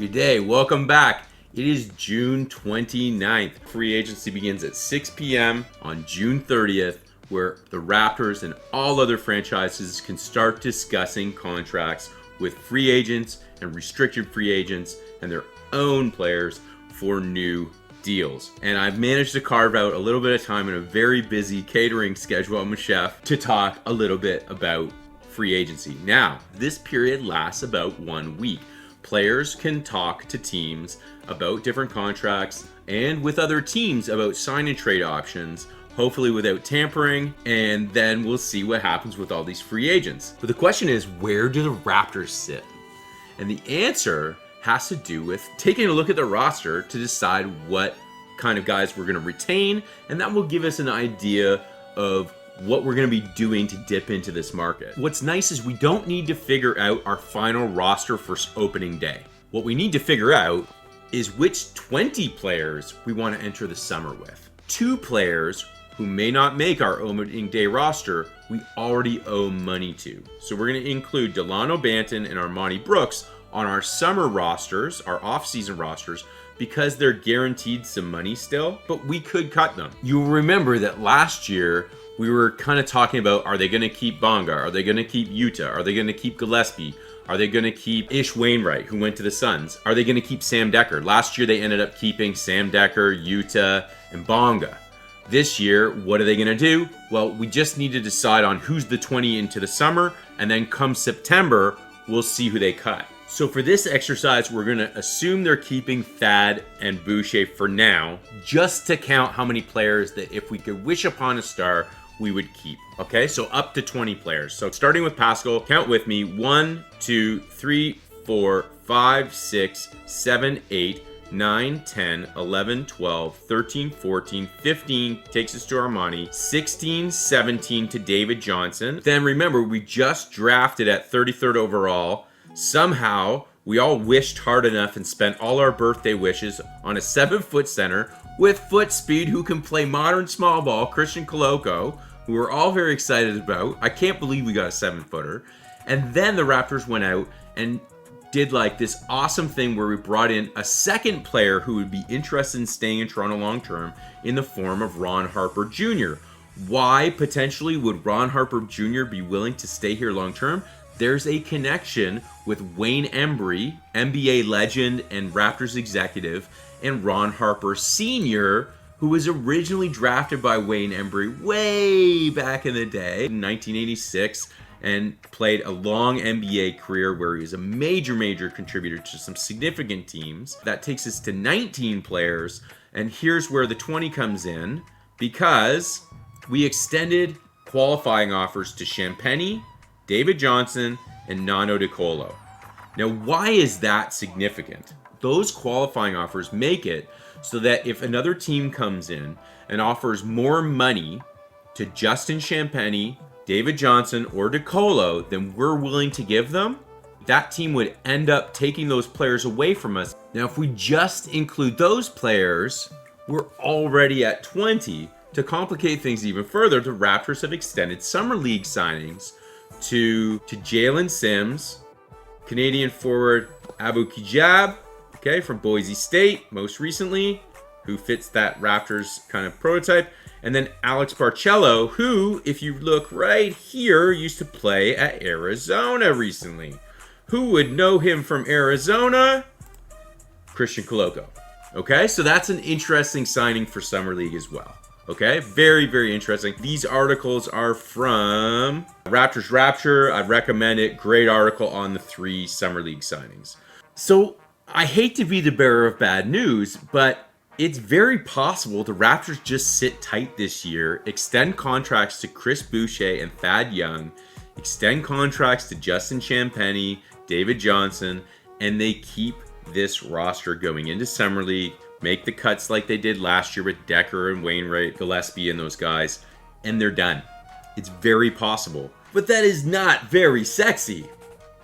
Good day, welcome back. It is June 29th. Free agency begins at 6 p.m. on June 30th, where the Raptors and all other franchises can start discussing contracts with free agents and restricted free agents and their own players for new deals. And I've managed to carve out a little bit of time in a very busy catering schedule. I'm a chef to talk a little bit about free agency. Now, this period lasts about 1 week. Players can talk to teams about different contracts and with other teams about sign and trade options, hopefully without tampering, and then we'll see what happens with all these free agents. But the question is, where do the Raptors sit? And the answer has to do with taking a look at the roster to decide what kind of guys we're going to retain, and that will give us an idea of what we're going to be doing to dip into this market. What's nice is we don't need to figure out our final roster for opening day. What we need to figure out is which 20 players we want to enter the summer with. 2 players who may not make our opening day roster, we already owe money to. So we're going to include Delano Banton and Armani Brooks on our summer rosters, our off-season rosters, because they're guaranteed some money still, but we could cut them. You'll remember that last year, we were kind of talking about, are they going to keep Bamba? Are they going to keep Yuta? Are they going to keep Gillespie? Are they going to keep Ish Wainwright, who went to the Suns? Are they going to keep Sam Dekker? Last year, they ended up keeping Sam Dekker, Yuta, and Bonga. This year, what are they going to do? Well, we just need to decide on who's the 20 into the summer, and then come September, we'll see who they cut. So for this exercise, we're going to assume they're keeping Thad and Boucher for now, just to count how many players that if we could wish upon a star, we would keep. Okay, so up to 20 players. So starting with Pascal, count with me. 1, 2, 3, 4, 5, 6, 7, 8, 9, 10, 11, 12, 13, 14, 15 takes us to Armani, 16, 17 to David Johnson. Then remember, we just drafted at 33rd overall. Somehow, we all wished hard enough and spent all our birthday wishes on a 7-foot center with foot speed who can play modern small ball, Christian Koloko, who we're all very excited about. I can't believe we got a 7-footer. And then the Raptors went out and did like this awesome thing where we brought in a second player who would be interested in staying in Toronto long term in the form of Ron Harper Jr. Why potentially would Ron Harper Jr. be willing to stay here long term? There's a connection with Wayne Embry, NBA legend and Raptors executive, and Ron Harper Sr., who was originally drafted by Wayne Embry way back in the day, in 1986, and played a long NBA career where he was a major contributor to some significant teams. That takes us to 19 players, and here's where the 20 comes in, because we extended qualifying offers to Champagny, David Johnson, and Nano DeColo. Now, why is that significant? Those qualifying offers make it so that if another team comes in and offers more money to Justin Champagny, David Johnson, or DeColo than we're willing to give them, that team would end up taking those players away from us. Now, if we just include those players, we're already at 20. To complicate things even further, the Raptors have extended Summer League signings to Jalen Sims, Canadian forward Abu Kijab, okay, from Boise State, most recently, who fits that Raptors kind of prototype. And then Alex Barcello, who, if you look right here, used to play at Arizona recently. Who would know him from Arizona? Christian Koloko. Okay, so that's an interesting signing for Summer League as well. Okay, very interesting. These articles are from Raptors Rapture. I'd recommend it. Great article on the 3 Summer League signings. So I hate to be the bearer of bad news, but it's very possible the Raptors just sit tight this year, extend contracts to Chris Boucher and Thad Young, extend contracts to Justin Champagny, David Johnson, and they keep this roster going into Summer League, make the cuts like they did last year with Dekker and Wainwright, Gillespie, and those guys, and they're done. It's very possible. But that is not very sexy.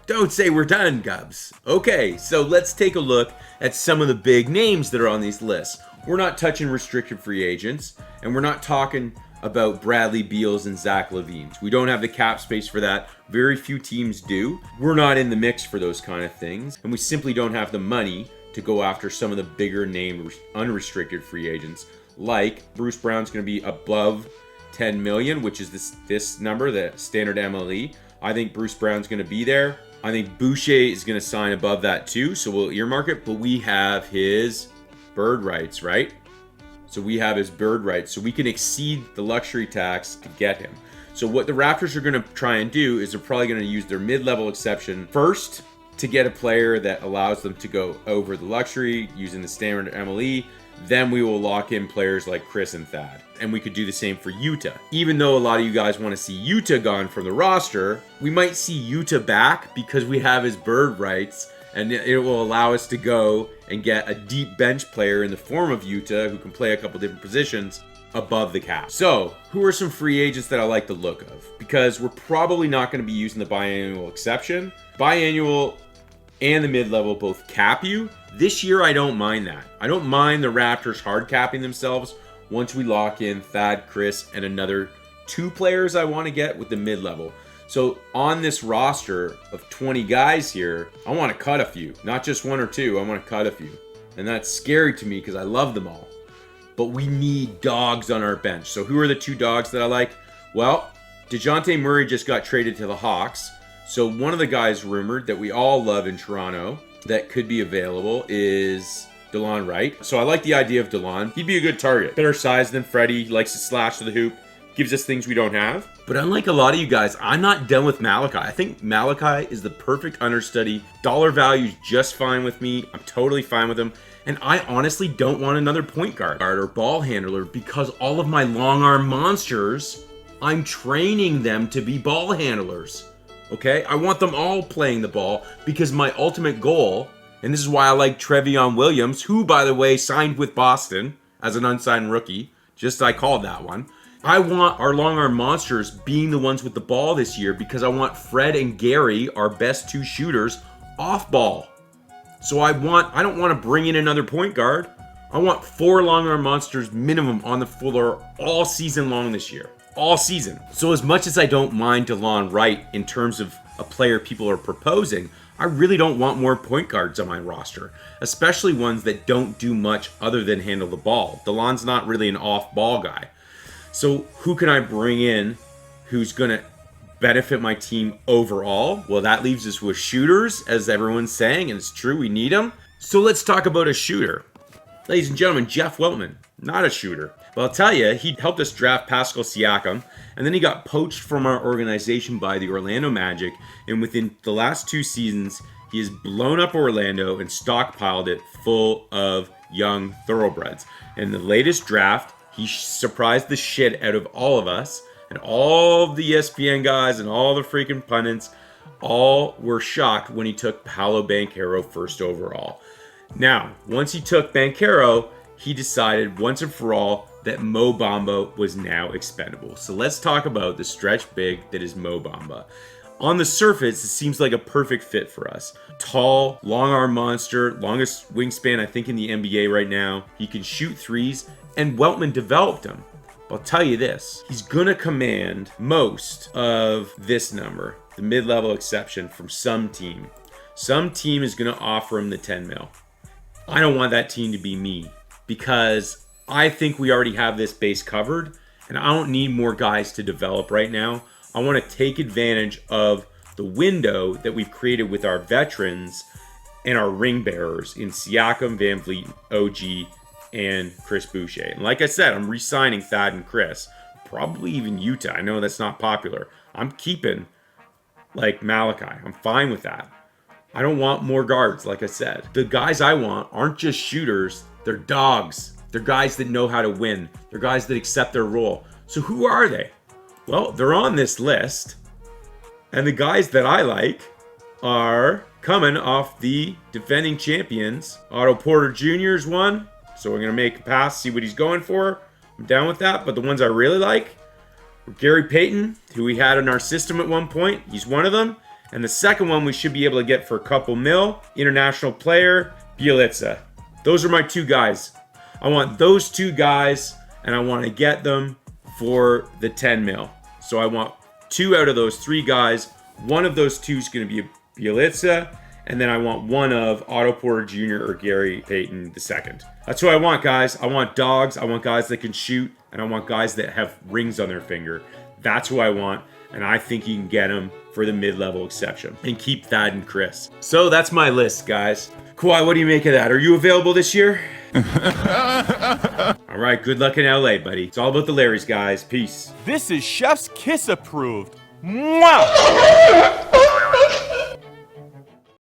Don't say we're done, Gubs. Okay, so let's take a look at some of the big names that are on these lists. We're not touching restricted free agents, and we're not talking about Bradley Beals and Zach LaVine's. We don't have the cap space for that. Very few teams do. We're not in the mix for those kind of things, and we simply don't have the money to go after some of the bigger name unrestricted free agents. Like Bruce Brown's going to be above 10 million, which is this number, the standard MLE. I think Bruce Brown's going to be there. I think Boucher is going to sign above that too, so we'll earmark it, but we have his bird rights, right? So we have his bird rights, so we can exceed the luxury tax to get him. So what the Raptors are going to try and do is they're probably going to use their mid-level exception first to get a player that allows them to go over the luxury using the standard MLE. Then we will lock in players like Chris and Thad. And we could do the same for Yuta. Even though a lot of you guys want to see Yuta gone from the roster, we might see Yuta back because we have his bird rights, and it will allow us to go and get a deep bench player in the form of Yuta who can play a couple different positions above the cap. So, who are some free agents that I like the look of? Because we're probably not going to be using the biannual exception. Biannual and the mid-level both cap you. This year, I don't mind that. I don't mind the Raptors hard capping themselves once we lock in Thad, Chris, and another 2 players I want to get with the mid-level. So on this roster of 20 guys here, I want to cut a few. Not just 1 or 2, I want to cut a few. And that's scary to me because I love them all. But we need dogs on our bench. So who are the 2 dogs that I like? Well, DeJounte Murray just got traded to the Hawks. So one of the guys rumored that we all love in Toronto that could be available is DeLon Wright. So I like the idea of DeLon. He'd be a good target. Better size than Freddie. He likes to slash to the hoop. Gives us things we don't have. But unlike a lot of you guys, I'm not done with Malachi. I think Malachi is the perfect understudy. Dollar value is just fine with me. I'm totally fine with him. And I honestly don't want another point guard or ball handler because all of my long arm monsters, I'm training them to be ball handlers. Okay? I want them all playing the ball because my ultimate goal, and this is why I like Trevion Williams, who, by the way, signed with Boston as an unsigned rookie. Just I called that one. I want our long arm monsters being the ones with the ball this year because I want Fred and Gary, our best 2 shooters, off ball. So I don't want to bring in another point guard. I want 4 long arm monsters minimum on the floor all season long this year. All season. So as much as I don't mind DeLon Wright in terms of a player people are proposing, I really don't want more point guards on my roster, especially ones that don't do much other than handle the ball. DeLon's not really an off-ball guy. So who can I bring in who's going to benefit my team overall? Well, that leaves us with shooters, as everyone's saying, and it's true, we need them. So let's talk about a shooter. Ladies and gentlemen, Jeff Weltman, not a shooter. But I'll tell you, he helped us draft Pascal Siakam, and then he got poached from our organization by the Orlando Magic, and within the last 2 seasons, he has blown up Orlando and stockpiled it full of young thoroughbreds. In the latest draft, he surprised the shit out of all of us, and all of the ESPN guys and all the freaking pundits all were shocked when he took Paolo Banchero first overall. Now, once he took Banchero, he decided once and for all that Mo Bamba was now expendable. So let's talk about the stretch big that is Mo Bamba. On the surface, it seems like a perfect fit for us. Tall, long arm monster, longest wingspan I think in the NBA right now. He can shoot threes, and Weltman developed him. I'll tell you this, he's gonna command most of this number, the mid-level exception, from some team. Some team is gonna offer him the 10 mil. I don't want that team to be me because I think we already have this base covered and I don't need more guys to develop right now. I want to take advantage of the window that we've created with our veterans and our ring bearers in Siakam, Van Vliet, OG, and Chris Boucher. And like I said, I'm re-signing Thad and Chris. Probably even Yuta. I know that's not popular. I'm keeping like Malachi. I'm fine with that. I don't want more guards, like I said. The guys I want aren't just shooters. They're dogs. They're guys that know how to win. They're guys that accept their role. So who are they? Well, they're on this list. And the guys that I like are coming off the defending champions. Otto Porter Jr. is one. So we're going to make a pass, see what he's going for. I'm down with that. But the ones I really like are Gary Payton, who we had in our system at one point. He's one of them. And the second one we should be able to get for a couple mil. International player, Bjelica. Those are my 2 guys. I want those 2 guys, and I want to get them for the 10 mil. So I want 2 out of those 3 guys. One of those 2 is going to be Bielitsa, and then I want one of Otto Porter Jr. or Gary Payton II. That's what I want, guys. I want dogs. I want guys that can shoot, and I want guys that have rings on their finger. That's who I want, and I think you can get them for the mid-level exception. And keep Thad and Chris. So that's my list, guys. Kawhi, what do you make of that? Are you available this year? All right, good luck in LA, buddy. It's all about the Larrys, guys. Peace. This is Chef's Kiss approved. Mwah!